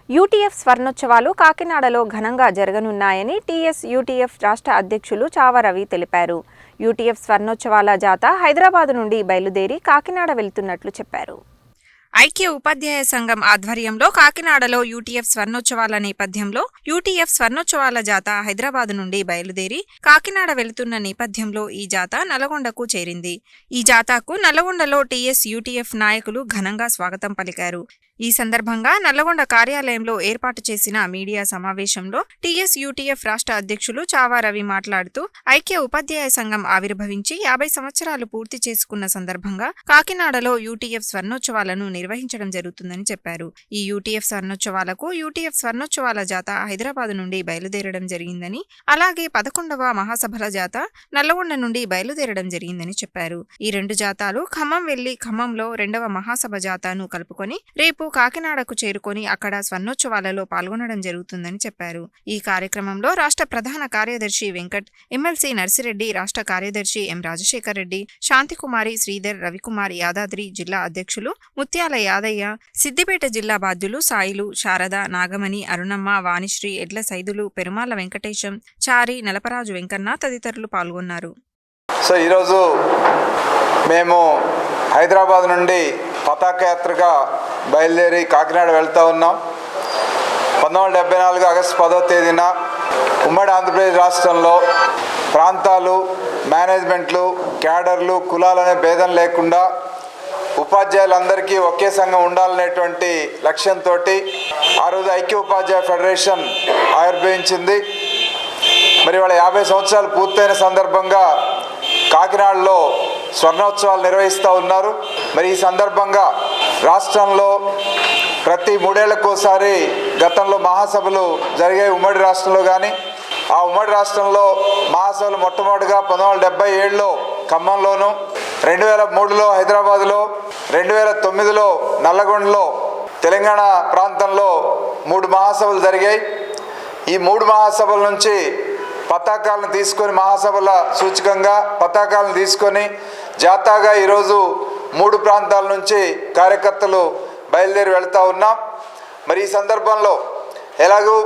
UTF స్వర్ణోత్సవాలు కాకినాడలో ఘనంగా జరగనున్నాయని TS-UTF రాష్ట్ర అధ్యక్షులు చావా రవి తెలిపారు. యూటీఎఫ్ స్వర్ణోత్సవాల జాథా హైదరాబాద్ నుండి బయలుదేరి కాకినాడ వెళ్తున్నట్లు చెప్పారు. ఐక్య ఉపాధ్యాయ సంఘం ఆధ్వర్యంలో కాకినాడలో యూటీఎఫ్ స్వర్ణోత్సవాల నేపథ్యంలో యూటీఎఫ్ స్వర్ణోత్సవాల జాథా హైదరాబాద్ నుండి బయలుదేరి కాకినాడ వెళుతున్న నేపథ్యంలో ఈ జాథా నల్లగొండకు చేరింది. ఈ జాథాకు నల్లగొండలో టీఎస్-యూటీఎఫ్ నాయకులు ఘనంగా స్వాగతం పలికారు. ఈ సందర్భంగా నల్లగొండ కార్యాలయంలో ఏర్పాటు చేసిన మీడియా సమావేశంలో టీఎస్-యూటీఎఫ్ రాష్ట్ర అధ్యక్షులు చావా రవి మాట్లాడుతూ ఐక్య ఉపాధ్యాయ సంఘం ఆవిర్భవించి 50 సంవత్సరాలు పూర్తి చేసుకున్న సందర్భంగా కాకినాడలో యూటీఎఫ్ స్వర్ణోత్సవాలను నిర్వహించడం జరుగుతుందని చెప్పారు. ఈ యూటీఎఫ్ స్వర్ణోత్సవాలకు యూటీఎఫ్ స్వర్ణోత్సవాల జాథా హైదరాబాద్ నుండి బయలుదేరడం జరిగిందని, అలాగే 11వ మహాసభల జాథా నల్లగొండ నుండి బయలుదేరడం జరిగిందని చెప్పారు. ఈ రెండు జాథాలు ఖమ్మం వెళ్లి ఖమ్మంలో 2వ మహాసభ జాథాను కలుపుకొని రేపు కాకినాడకు చేరుకొని అక్కడ స్వర్ణోత్సవాలలో పాల్గొనడం జరుగుతుందని చెప్పారు. ఈ కార్యక్రమంలో రాష్ట్ర ప్రధాన కార్యదర్శి వెంకట్, ఎమ్మెల్సీ నర్సిరెడ్డి, రాష్ట్ర కార్యదర్శి ఎం రాజశేఖర్ రెడ్డి, శాంతికుమారి, శ్రీధర్, రవికుమార్, యాదాద్రి జిల్లా అధ్యక్షులు ముత్యాల యాదయ్య, సిద్దిపేట జిల్లా బాధ్యులు సాయిలు, శారద, నాగమణి, అరుణమ్మ, వాణిశ్రీ, ఎడ్ల సైదులు, పెరుమాల వెంకటేశం, చారి, నలపరాజు వెంకన్న తదితరులు పాల్గొన్నారు. సో ఈరోజు మేము హైదరాబాద్ నుండి పతాక యాత్రగా బయలుదేరి కాకినాడ వెళ్తూ ఉన్నాం. 1974 ఆగస్టు 10వ తేదీన ఉమ్మడి ఆంధ్రప్రదేశ్ రాష్ట్రంలో ప్రాంతాలు, మేనేజ్మెంట్లు, క్యాడర్లు, కులాలనే భేదం లేకుండా ఉపాధ్యాయులందరికీ ఒకే సంఘం ఉండాలనేటువంటి లక్ష్యంతో ఆ రోజు ఐక్య ఉపాధ్యాయ ఫెడరేషన్ ఆవిర్భవించింది. మరి వాళ్ళ 50 సంవత్సరాలు పూర్తయిన సందర్భంగా కాకినాడలో స్వర్ణోత్సవాలు నిర్వహిస్తూ ఉన్నారు. మరి ఈ సందర్భంగా రాష్ట్రంలో ప్రతి 3 ఏళ్లకోసారి గతంలో మహాసభలు జరిగాయి ఉమ్మడి రాష్ట్రంలో. కానీ ఆ ఉమ్మడి రాష్ట్రంలో మహాసభలు మొట్టమొదటిగా 1977లో ఖమ్మంలోను, 2003లో హైదరాబాద్లో, 2009లో నల్లగొండలో, తెలంగాణ ప్రాంతంలో 3 మహాసభలు జరిగాయి. ఈ 3 మహాసభల నుంచి పతాకాలను తీసుకొని, మహాసభల సూచకంగా పతాకాలను తీసుకొని జాతాగా ఈరోజు 3 ప్రాంతాల నుంచి కార్యకర్తలు బయలుదేరి వెళ్తూ ఉన్నాం. మరి ఈ సందర్భంలో ఎలాగూ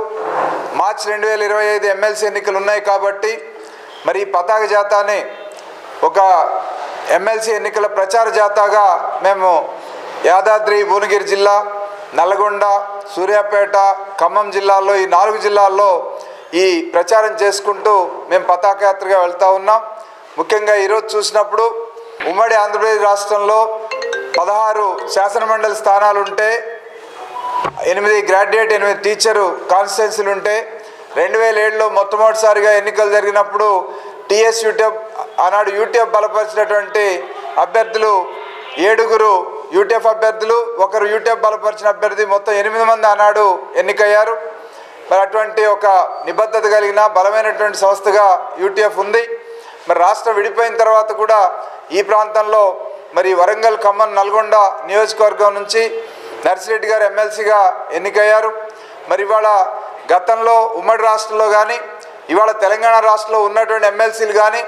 మార్చి 2025 ఎమ్మెల్సీ ఎన్నికలు ఉన్నాయి కాబట్టి మరి ఈ పతాక జాతాని ఒక ఎమ్మెల్సీ ఎన్నికల ప్రచార జాతాగా మేము యాదాద్రి, భువనగిరి జిల్లా, నల్లగొండ, సూర్యాపేట, ఖమ్మం జిల్లాల్లో ఈ 4 జిల్లాల్లో ఈ ప్రచారం చేసుకుంటూ మేము పతాక యాత్రగా వెళ్తూ ఉన్నాం. ముఖ్యంగా ఈరోజు చూసినప్పుడు ఉమ్మడి ఆంధ్రప్రదేశ్ రాష్ట్రంలో 16 శాసనమండలి స్థానాలు ఉంటే, 8 గ్రాడ్యుయేట్, 8 టీచరు కాన్స్టిట్యున్సీలు ఉంటే, 2007లో మొట్టమొదటిసారిగా ఎన్నికలు జరిగినప్పుడు టీఎస్-యూటీఎఫ్ ఆనాడు యూటీఎఫ్ బలపరిచినటువంటి అభ్యర్థులు 7 యూటీఎఫ్ అభ్యర్థులు, 1 యూటీఎఫ్ బలపరిచిన అభ్యర్థి, మొత్తం 8 మంది ఆనాడు ఎన్నికయ్యారు. మరి అటువంటి ఒక నిబద్ధత కలిగిన బలమైనటువంటి సంస్థగా యూటీఎఫ్ ఉంది. మరి రాష్ట్రం విడిపోయిన తర్వాత కూడా ఈ ప్రాంతంలో మరి వరంగల్, ఖమ్మం, నల్గొండ నియోజకవర్గం నుంచి నర్సిరెడ్డి గారు ఎమ్మెల్సీగా ఎన్నికయ్యారు. మరి ఇవాళ గతంలో ఉమ్మడి రాష్ట్రంలో కానీ ఇవాళ తెలంగాణ రాష్ట్రంలో ఉన్నటువంటి ఎమ్మెల్సీలు కానీ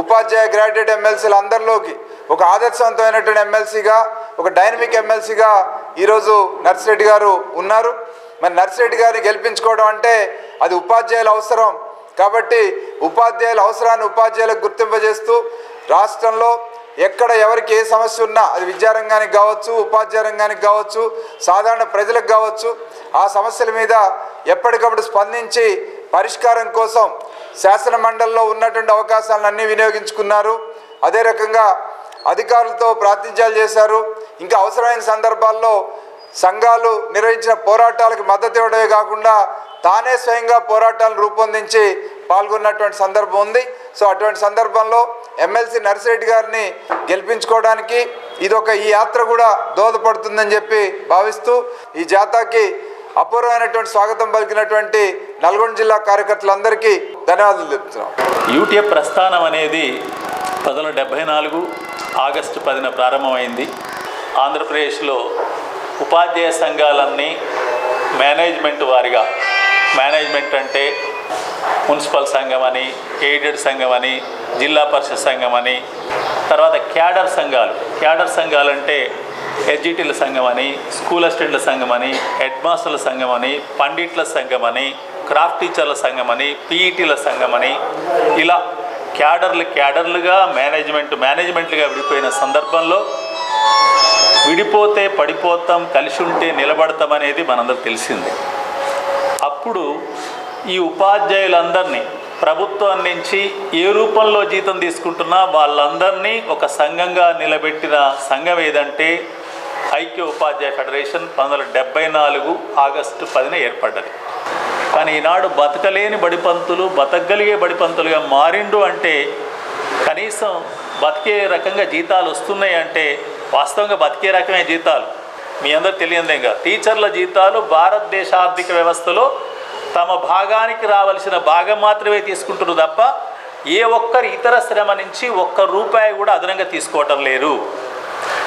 ఉపాధ్యాయ, గ్రాడ్యుయేట్ ఎమ్మెల్సీలు అందరిలోకి ఒక ఆదర్శవంతమైనటువంటి ఎమ్మెల్సీగా, ఒక డైనమిక్ ఎమ్మెల్సీగా ఈరోజు నర్సిరెడ్డి గారు ఉన్నారు. మరి నర్సిరెడ్డి గారిని గెలిపించుకోవడం అంటే అది ఉపాధ్యాయుల అవసరం కాబట్టి ఉపాధ్యాయుల అవసరాన్ని ఉపాధ్యాయులకు గుర్తింపజేస్తూ రాష్ట్రంలో ఎక్కడ ఎవరికి ఏ సమస్య ఉన్నా అది విద్యారంగానికి కావచ్చు, ఉపాధ్యాయ రంగానికి కావచ్చు, సాధారణ ప్రజలకు కావచ్చు, ఆ సమస్యల మీద ఎప్పటికప్పుడు స్పందించి పరిష్కారం కోసం శాసన మండలిలో ఉన్నటువంటి అవకాశాలను వినియోగించుకున్నారు. అదే రకంగా అధికారులతో ప్రాతినిధ్యాలు చేశారు. ఇంకా అవసరమైన సందర్భాల్లో సంఘాలు నిర్వహించిన పోరాటాలకు మద్దతు ఇవ్వడమే కాకుండా తానే స్వయంగా పోరాటాలను రూపొందించి పాల్గొన్నటువంటి సందర్భం ఉంది. సో అటువంటి సందర్భంలో ఎమ్మెల్సీ నర్సిరెడ్డి గారిని గెలిపించుకోవడానికి ఈ యాత్ర కూడా దోహదపడుతుందని చెప్పి భావిస్తూ ఈ జాతాకి అపూర్వమైనటువంటి స్వాగతం పలికినటువంటి నల్గొండ జిల్లా కార్యకర్తలందరికీ ధన్యవాదాలు చెప్తున్నాం. యూటీఎఫ్ ప్రస్థానం అనేది 1974 ఆగస్టు 10న ప్రారంభమైంది. ఆంధ్రప్రదేశ్లో ఉపాధ్యాయ సంఘాలన్నీ మేనేజ్మెంట్ వారిగా, మేనేజ్మెంట్ అంటే మున్సిపల్ సంఘం అని, ఎయిడెడ్ సంఘం అని, జిల్లా పరిషత్ సంఘం అని, తర్వాత క్యాడర్ సంఘాలు అంటే ఎడ్జిటీల సంఘం అని, స్కూల్ అసిస్టెంట్ల సంఘం అని, హెడ్ మాస్టర్ల సంఘం అని, పండిట్ల సంఘం అని, క్రాఫ్ట్ టీచర్ల సంఘం అని, పీఈటీల సంఘం అని, ఇలా క్యాడర్లుగా మేనేజ్మెంట్లుగా విడిపోయిన సందర్భంలో విడిపోతే పడిపోతాం, కలిసి ఉంటే నిలబడతాం అనేది మనందరికి తెలిసింది. అప్పుడు ఈ ఉపాధ్యాయులందరినీ ప్రభుత్వం నుంచి ఏ రూపంలో జీతం తీసుకుంటున్నా వాళ్ళందరినీ ఒక సంఘంగా నిలబెట్టిన సంఘం ఏదంటే ఐక్య ఉపాధ్యాయ ఫెడరేషన్ 1974 ఆగస్టు 10న ఏర్పడ్డది. కానీ ఈనాడు బతకలేని బడిపంతులు బతకగలిగే బడిపంతులుగా మారిండు అంటే కనీసం బతికే రకంగా జీతాలు వస్తున్నాయి అంటే వాస్తవంగా బతికే రకమే జీతాలు. మీ అందరూ తెలియదేగా టీచర్ల జీతాలు భారతదేశ ఆర్థిక వ్యవస్థలో తమ భాగానికి రావాల్సిన భాగం మాత్రమే తీసుకుంటున్నారు తప్ప ఏ ఒక్కరి ఇతర శ్రమ నుంచి ఒక్క రూపాయి కూడా అదనంగా తీసుకోవటం లేరు.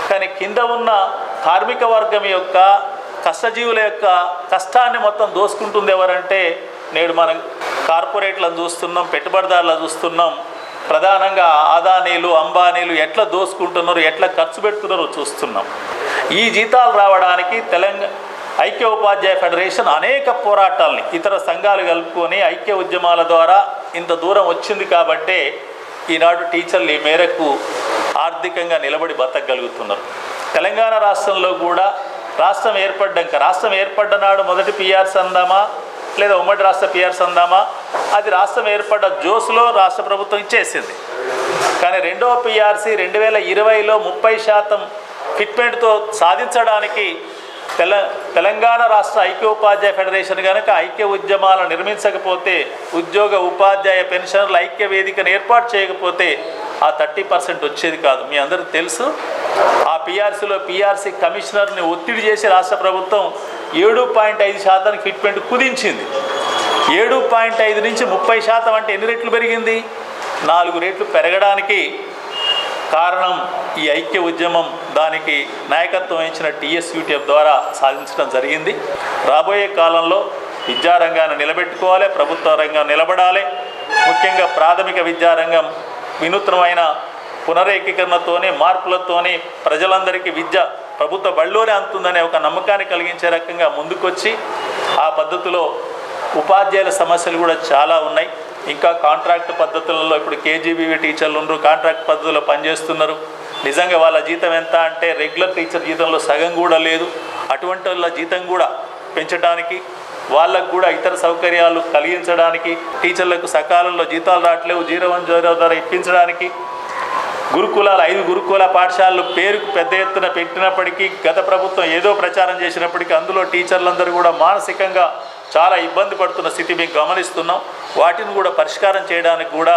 కానీ కింద ఉన్న కార్మిక వర్గం యొక్క కష్టజీవుల యొక్క కష్టాన్ని మొత్తం దోసుకుంటుంది ఎవరంటే నేడు మనం కార్పొరేట్లను చూస్తున్నాం, పెట్టుబడిదారులను చూస్తున్నాం. ప్రధానంగా అదానీలు అంబానీలు ఎట్లా దోసుకుంటున్నారో ఎట్లా ఖర్చు పెడుతున్నారో చూస్తున్నాం. ఈ జీతాలు రావడానికి ఐక్య ఉపాధ్యాయ ఫెడరేషన్ అనేక పోరాటాలని ఇతర సంఘాలు కలుపుకొని ఐక్య ఉద్యమాల ద్వారా ఇంత దూరం వచ్చింది కాబట్టే ఈనాడు టీచర్లు ఈ మేరకు ఆర్థికంగా నిలబడి బతకగలుగుతున్నారు. తెలంగాణ రాష్ట్రంలో కూడా రాష్ట్రం ఏర్పడ్డ నాడు మొదటి పిఆర్సీ అందామా లేదా ఉమ్మడి రాష్ట్ర పిఆర్సీ అందామా, అది రాష్ట్రం ఏర్పడ్డ జోసులో రాష్ట్ర ప్రభుత్వం ఇచ్చేసింది. కానీ రెండవ పిఆర్సీ 2020లో 30% ఫిట్మెంట్తో సాధించడానికి తెలంగాణ రాష్ట్ర ఐక్యోపాధ్యాయ ఫెడరేషన్ కనుక ఐక్య ఉద్యమాలను నిర్మించకపోతే, ఉద్యోగ ఉపాధ్యాయ పెన్షనర్ల ఐక్య వేదికను ఏర్పాటు చేయకపోతే ఆ 30% వచ్చేది కాదు. మీ అందరికీ తెలుసు. ఆ పిఆర్సీ కమిషనర్ని ఒత్తిడి చేసి రాష్ట్ర ప్రభుత్వం 7.5% ఫిట్మెంట్ కుదించింది. 7.5 నుంచి 30% అంటే ఎన్ని రెట్లు పెరిగింది? 4 రెట్లు పెరగడానికి కారణం ఈ ఐక్య ఉద్యమం. దానికి నాయకత్వం వహించిన టీఎస్యూటీఎఫ్ ద్వారా సాధించడం జరిగింది. రాబోయే కాలంలో విద్యారంగాన్ని నిలబెట్టుకోవాలి, ప్రభుత్వ రంగం నిలబడాలి. ముఖ్యంగా ప్రాథమిక విద్యారంగం వినూత్నమైన పునరేకీకరణతోనే మార్పులతోనే ప్రజలందరికీ విద్య ప్రభుత్వ బళ్ళోనే అందుతుందనే ఒక నమ్మకాన్ని కలిగించే రకంగా ముందుకొచ్చి ఆ పద్ధతిలో ఉపాధ్యాయుల సమస్యలు కూడా చాలా ఉన్నాయి. ఇంకా కాంట్రాక్ట్ పద్ధతులలో ఇప్పుడు కేజీబీవీ టీచర్లు ఉండరు, కాంట్రాక్ట్ పద్ధతిలో పనిచేస్తున్నారు. నిజంగా వాళ్ళ జీతం ఎంత అంటే రెగ్యులర్ టీచర్ జీతంలో సగం కూడా లేదు. అటువంటి వాళ్ళ జీతం కూడా పెంచడానికి, వాళ్ళకు కూడా ఇతర సౌకర్యాలు కలిగించడానికి, టీచర్లకు సకాలంలో జీతాలు రావట్లేవు 01 ద్వారా ఇప్పించడానికి, గురుకులాలు 5 గురుకుల పాఠశాలలు పేరుకు పెద్ద ఎత్తున పెట్టినప్పటికీ గత ప్రభుత్వం ఏదో ప్రచారం చేసినప్పటికీ అందులో టీచర్లందరూ కూడా మానసికంగా చాలా ఇబ్బంది పడుతున్న స్థితి మేము గమనిస్తున్నాం. వాటిని కూడా పరిష్కారం చేయడానికి కూడా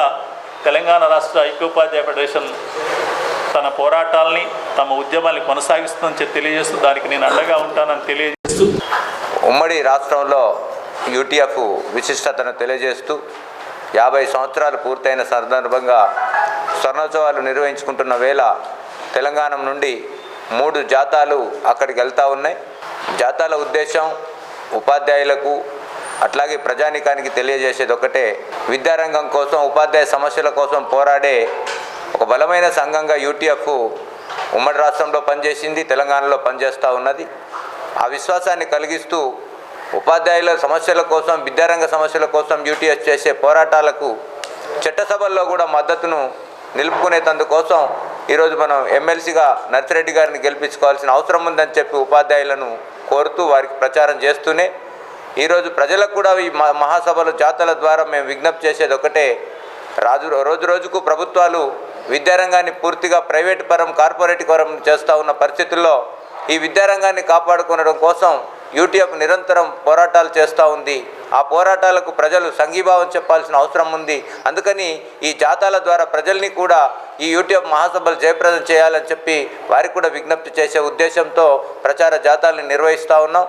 తెలంగాణ రాష్ట్ర ఐక్యోపాధ్యాయ ఫెడరేషన్ తన పోరాటాలని తమ ఉద్యమాన్ని కొనసాగిస్తుందని తెలియజేస్తూ దానికి నేను అండగా ఉంటానని తెలియజేస్తూ ఉమ్మడి రాష్ట్రంలో యూటీఎఫ్ విశిష్టతను తెలియజేస్తూ 50 సంవత్సరాలు పూర్తయిన సందర్భంగా స్వర్ణోత్సవాలు నిర్వహించుకుంటున్న వేళ తెలంగాణ నుండి 3 జాతాలు అక్కడికి వెళ్తూ ఉన్నాయి. జాతాల ఉద్దేశం ఉపాధ్యాయులకు అట్లాగే ప్రజానీకానికి తెలియజేసేది ఒకటే, విద్యారంగం కోసం ఉపాధ్యాయ సమస్యల కోసం పోరాడే ఒక బలమైన సంఘంగా యూటీఎఫ్ ఉమ్మడి రాష్ట్రంలో పనిచేసింది, తెలంగాణలో పనిచేస్తూ ఉన్నది. ఆ విశ్వాసాన్ని కలిగిస్తూ ఉపాధ్యాయుల సమస్యల కోసం, విద్యారంగ సమస్యల కోసం యూటీఎఫ్ చేసే పోరాటాలకు చట్టసభల్లో కూడా మద్దతును నిలుపుకునేందుకోసం ఈరోజు మనం ఎమ్మెల్సీగా నర్సిరెడ్డి గారిని గెలిపించుకోవాల్సిన అవసరం ఉందని చెప్పి ఉపాధ్యాయులను కోరుతూ వారికి ప్రచారం చేస్తూనే ఈరోజు ప్రజలకు కూడా ఈ మహాసభలు జాతల ద్వారా మేము విజ్ఞప్తి చేసేది ఒకటే, రోజు రోజుకు ప్రభుత్వాలు విద్యారంగాన్ని పూర్తిగా ప్రైవేట్ పరం, కార్పొరేట్ పరం చేస్తూ ఉన్న పరిస్థితుల్లో ఈ విద్యారంగాన్ని కాపాడుకోవడం కోసం యూటీఎఫ్ నిరంతరం పోరాటాలు చేస్తూ ఉంది. ఆ పోరాటాలకు ప్రజలు సంఘీభావం చెప్పాల్సిన అవసరం ఉంది. అందుకని ఈ జాతాల ద్వారా ప్రజల్ని కూడా ఈ యూటీఎఫ్ మహాసభలు జయప్రదం చేయాలని చెప్పి వారికి కూడా విజ్ఞప్తి చేసే ఉద్దేశంతో ప్రచార జాతాలను నిర్వహిస్తూ ఉన్నాం.